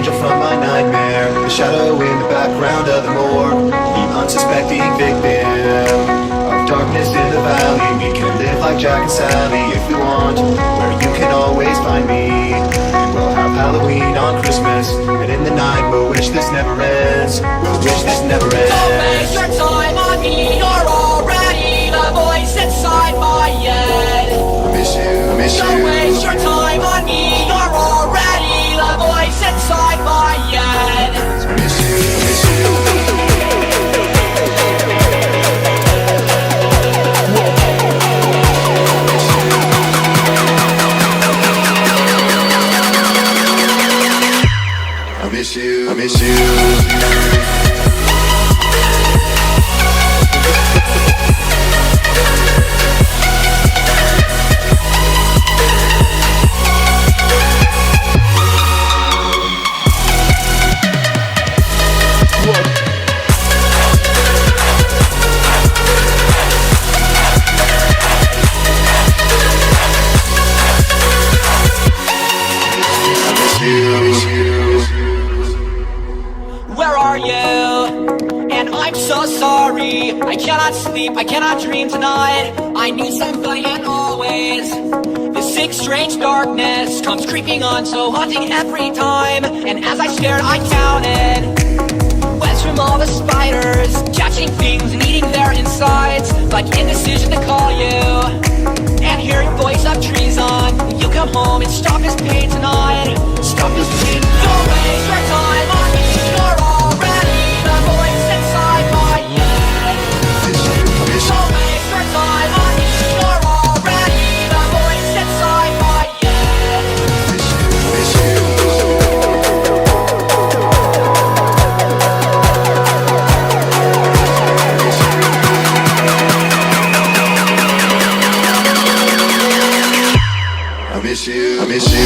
angel from my nightmare, the shadow in the background of the moor, the unsuspecting victim of darkness in the valley. We can live like Jack and Sally if we want, where you can always find me. We'll have Halloween on Christmas, and in the night we'll wish this never ends. We'll wish this never ends. Don't waste your time on me, you're already the voice inside my head. I miss you, I miss you. Don't waste your time on me, you're already the voice inside my head. I miss you, I miss you. I miss you, I miss you. Where are you? And I'm so sorry. I cannot sleep, I cannot dream tonight. I need something and always. This sick, strange darkness comes creeping on, so haunting every time. And as I stared, I counted webs from all the spiders, catching things and eating their insides. Like indecision to call you and hear your voice of treason. You come home and stop this pain tonight. Stop this pain. Don't waste your time on me. You're already the voice inside my head. Don't waste your time on me. You're already the voice inside my head. I miss you, I miss you.